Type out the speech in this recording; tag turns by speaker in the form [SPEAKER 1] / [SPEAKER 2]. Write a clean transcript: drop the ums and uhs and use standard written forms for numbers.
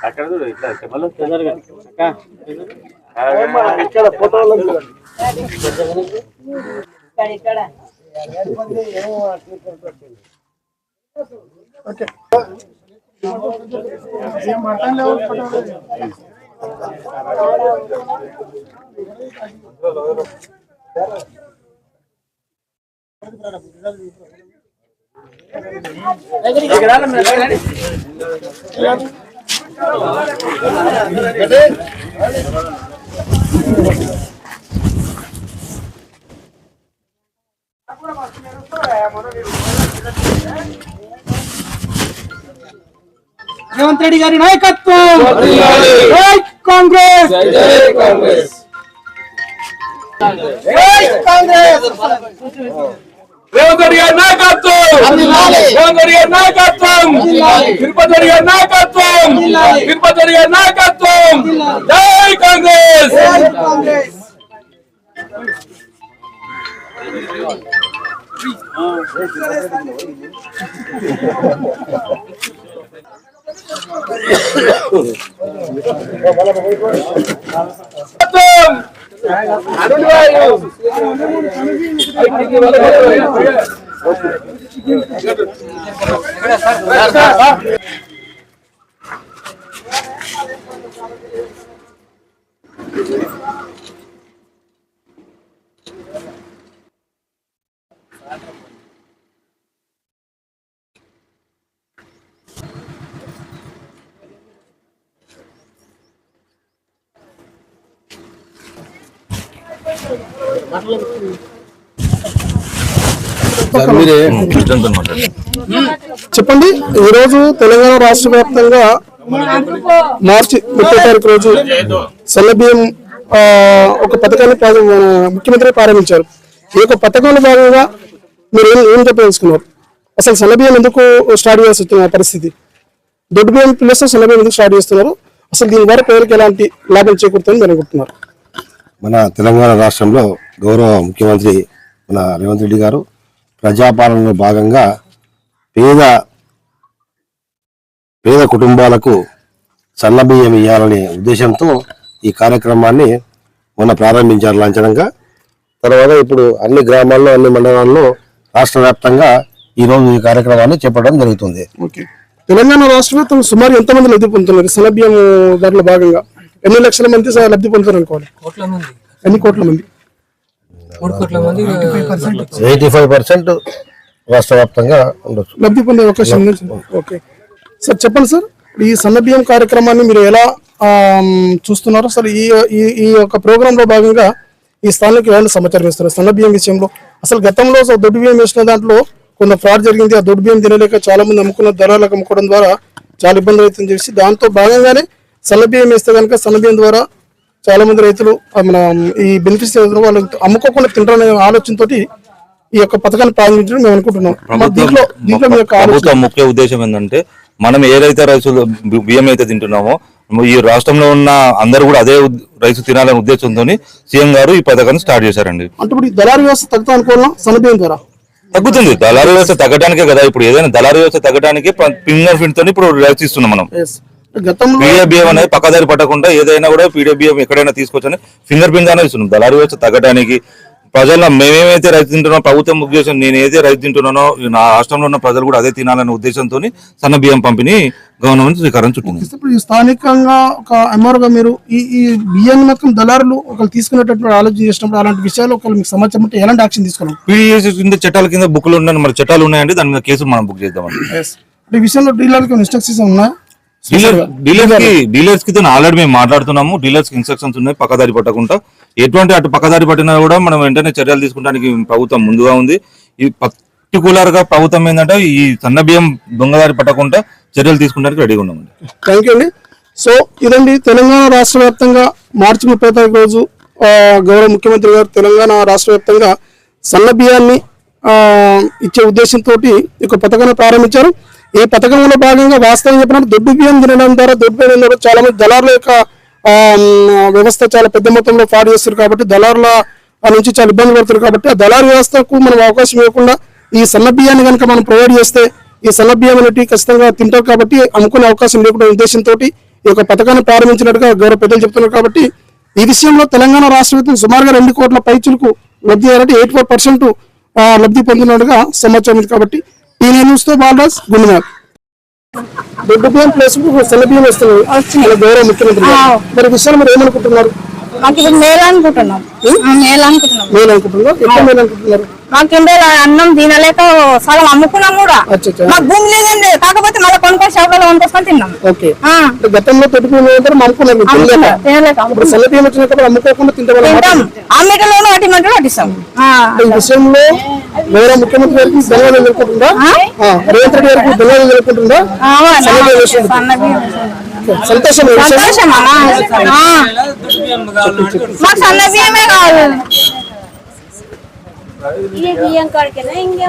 [SPEAKER 1] అక్కడ చూడు ఇట్లా చెప్పలు తొందరగా ఇక్కడ ఫోటోలు ఇక్కడ ఓకే ఏం మాట్లాడలేవు రేవంత్ రెడ్డి గారి నాయకత్వం జై కాంగ్రెస్ జై కాంగ్రెస్ జై కాంగ్రెస్ రేవంత్ రెడ్డి గారి నాయకత్వం రేవంత్ రెడ్డి గారి నాయకత్వం తిరుపతి రెడ్డి గారి నాయకత్వం తిరుపతి రెడ్డి గారి నాయకత్వం జై కాంగ్రెస్ జై కాంగ్రెస్
[SPEAKER 2] చెప్పండి. ఈరోజు తెలంగాణ రాష్ట్ర వ్యాప్తంగా మార్చి 30 తారీఖు రోజు సన్నబియ్యం ఒక పథకాన్ని ముఖ్యమంత్రి ప్రారంభించారు. ఈ యొక్క పథకంలో భాగంగా మీరు ఏం చెప్పదలుచుకున్నారు? అసలు సన్నబియ్యం ఎందుకు స్టార్ట్ చేయాల్సి వచ్చిన పరిస్థితి, దొడ్డు బియ్యం ప్లస్ సన్నబియ్యం ఎందుకు స్టార్ట్ చేస్తున్నారు? అసలు దీని ద్వారా ప్రజలకు ఎలాంటి లాభం చేకూరుతుందని మీరు అనుకుంటున్నారు?
[SPEAKER 3] మన తెలంగాణ రాష్ట్రంలో గౌరవ ముఖ్యమంత్రి మన రేవంత్ రెడ్డి గారు ప్రజాపాలనలో భాగంగా పేద కుటుంబాలకు సన్నబియ్యం ఇవ్వాలనే ఉద్దేశంతో ఈ కార్యక్రమాన్ని మొన్న ప్రారంభించారు లాంఛనంగా. తర్వాత ఇప్పుడు అన్ని గ్రామాల్లో అన్ని మండలాల్లో రాష్ట్ర వ్యాప్తంగా ఈరోజు ఈ కార్యక్రమాన్ని చేపట్టడం జరుగుతుంది.
[SPEAKER 2] తెలంగాణ రాష్ట్ర వ్యాప్తంగా సుమారు ఎంతమంది లబ్ధి పొందుతున్నారు సన్నబియ్యం దాంట్లో భాగంగా? ఎన్ని లక్షల మంది లబ్ధి పొందుతారు అనుకోవాలి? ఎన్ని కోట్ల మంది?
[SPEAKER 3] 85% రాష్ట్ర వ్యాప్తంగా ఉండొచ్చు
[SPEAKER 2] లబ్ధి పొందే అవకాశం ఉంది. ఓకే సార్, చెప్పండి సార్, ఈ సన్నబియ్యం కార్యక్రమాన్ని మీరు ఎలా చూస్తున్నారు? అసలు ఈ యొక్క ప్రోగ్రామ్ లో భాగంగా ఈ స్థానిక ఎలాంటి సమాచారం ఇస్తున్నారు సన్నబియ్యం విషయంలో? అసలు గతంలో దొడ్డు బియ్యం వేసిన దాంట్లో కొంత ఫ్రాడ్ జరిగింది. ఆ దొడ్డు బియ్యం తినలేక చాలా మంది అమ్ముకున్న ధరలకు అమ్ముకోవడం ద్వారా చాలా ఇబ్బందులు అవుతుంది చేసి దాంతో భాగంగానే సన్నబియ్యం వేస్తే కనుక సన్నబియ్యం ద్వారా చాలా మంది రైతులు మన ఈ బెనిఫిట్స్ వాళ్ళు అమ్ముకోకుండా తింటారనే ఆలోచనతో ఈ యొక్క పథకాన్ని ప్రారంభించడం మేము అనుకుంటున్నాం.
[SPEAKER 4] ప్రభుత్వ ముఖ్య ఉద్దేశం ఏంటంటే మనం ఏదైతే రైతులు బియ్యం అయితే తింటున్నామో ఈ రాష్ట్రంలో ఉన్న అందరూ కూడా అదే రైతు తినాలనే ఉద్దేశంతో సీఎం గారు ఈ పథకాన్ని స్టార్ట్ చేశారండి.
[SPEAKER 2] అంటే ఇప్పుడు దళారీ వ్యవస్థ తగ్గుతా అనుకోవాలా? సన్నబియ్యం ద్వారా
[SPEAKER 4] తగ్గుతుంది. దళారీ వ్యవస్థ తగ్గడానికే కదా ఇప్పుడు ఏదైనా దళారీ వ్యవస్థ తగ్గడానికి ఫింగర్ ప్రింట్ తో ఇప్పుడు రైతు ఇస్తున్నాం మనం. పీడీఎఫ్ అనేది పక్కదారి పట్టకుండా ఏదైనా కూడా పీడీఎఫ్ ఎక్కడైనా తీసుకొచ్చని ఫింగర్ ప్రింట్ గానే ఇస్తున్నాం. దళారీ వ్యవస్థ తగ్గడానికి ప్రజల్లో మేమేమైతే రైతు తింటున్నామో ప్రభుత్వం ఉద్దేశం నేనైతే రైతు తింటున్నానో నా రాష్ట్రంలో ఉన్న ప్రజలు కూడా అదే తినాలనే ఉద్దేశంతో సన్న బియ్యం పంపిణీ గవర్నమెంట్ శ్రీకారం చుట్టింది.
[SPEAKER 2] స్థానికంగా ఒక ఎంఆర్ఓగా మీరు ఈ బియ్యాన్ని మొత్తం దళారులు ఒకరు తీసుకునేటటువంటి ఆలోచన చేసినప్పుడు అలాంటి విషయాలు ఒకరు మీకు సమాచారం ఉంటే ఎలాంటి యాక్షన్ తీసుకోవాలి?
[SPEAKER 4] పీడీఎస్ కింద చట్టాల కింద బుక్లు ఉన్నాయి, మరి చట్టాలు ఉన్నాయండి, దాని మీద కేసులు మనం బుక్ చేద్దామండి.
[SPEAKER 2] ఈ విషయంలో డీలర్కి ఇన్స్ట్రక్షన్స్ ఉన్నాయా?
[SPEAKER 4] డీలర్స్ కి ఆల్రెడీ మేము మాట్లాడుతున్నాము. డీలర్స్ కి ఇన్స్ట్రక్షన్స్ ఉన్నాయి, పక్కదారి పట్టకుండా ఎటువంటి అటు పక్కదారి పట్టినా కూడా మనం వెంటనే చర్యలు తీసుకోవడానికి ప్రభుత్వం ముందుగా ఉంది. ఈ పర్టికులర్ గా ప్రభుత్వం ఏంటంటే ఈ సన్న బియ్యం దొంగదారి పట్టకుండా చర్యలు తీసుకోవడానికి రెడీగా ఉన్నామండి.
[SPEAKER 2] థ్యాంక్ యూ అండి. సో ఇదండి తెలంగాణ రాష్ట్ర వ్యాప్తంగా మార్చి 30 తారీఖు రోజు గౌరవ ముఖ్యమంత్రి గారు తెలంగాణ రాష్ట్ర వ్యాప్తంగా సన్న బియ్యాన్ని ఇచ్చే ఉద్దేశంతో ఒక పథకాన్ని ప్రారంభించారు. ఈ పథకంలో భాగంగా వాస్తవం చెప్పినప్పుడు దొడ్డు బియ్యం తినడం ద్వారా చాలా మంది దళారుల యొక్క వ్యవస్థ చాలా పెద్ద మొత్తంలో పాడు చేస్తారు కాబట్టి దళారుల నుంచి చాలా ఇబ్బంది పడుతారు కాబట్టి ఆ దళారు వ్యవస్థకు మనం అవకాశం ఇవ్వకుండా ఈ సన్న బియ్యాన్ని కనుక మనం ప్రొవైడ్ చేస్తే ఈ సన్న బియ్యం అనేవి ఖచ్చితంగా తింటారు కాబట్టి అమ్ముకునే అవకాశం లేకుండా ఉద్దేశంతో ఈ యొక్క పథకాన్ని ప్రారంభించినట్టుగా గౌరవ పెద్దలు చెప్తున్నారు కాబట్టి ఈ విషయంలో తెలంగాణ రాష్ట్ర వ్యాప్తంగా సుమారుగా 2 కోట్ల పైచులకు లబ్ధి అయ్యారంటే 84% లబ్ధి పొందినట్టుగా సమాచారం ఉంది కాబట్టి ఈ న్యూస్ తో బాలరాజ్ గుండెనాథ్. దొడ్డు బియ్యం ప్లేస్ సన్న బియ్యం వస్తున్నాయి గౌరవ ముఖ్యమంత్రి మరి విషయాలు మీరు ఏమనుకుంటున్నారు?
[SPEAKER 5] మాకు ఇప్పుడు మేలు అనుకుంటున్నాం.
[SPEAKER 2] మేలు అనుకుంటున్నారు ఎట్లా మేలు అనుకుంటున్నారు?
[SPEAKER 5] మాకు అన్నం తినలేక సగం అమ్ముకున్నాం కూడా. మాకు భూమి లేదండి, కాకపోతే మళ్ళీ కొనుక్కొని షాపులలో కొనుక్కొని తిన్నాం.
[SPEAKER 2] ఓకే గతంలో దొడ్డు బియ్యం అమ్ముకున్నాం ఇప్పుడు సన్న బియ్యం వచ్చినప్పుడు అమ్ముకోకుండా
[SPEAKER 5] తింటాం. ఆ మీటర్లోనూ వాటి మంటలు పట్టిస్తాం.
[SPEAKER 2] ఈ విషయంలో గౌరవ ముఖ్యమంత్రి గారికి ధన్యవాదాలు తెలుపుకుంటుందా? రేవంత్ రెడ్డి గారికి ధన్యవాదాలు తెలుపుకుంటుందా? సంతోషం
[SPEAKER 5] మాకు సన్న బియ్యమే కావాలి.
[SPEAKER 6] ये बियम करके ना इंगे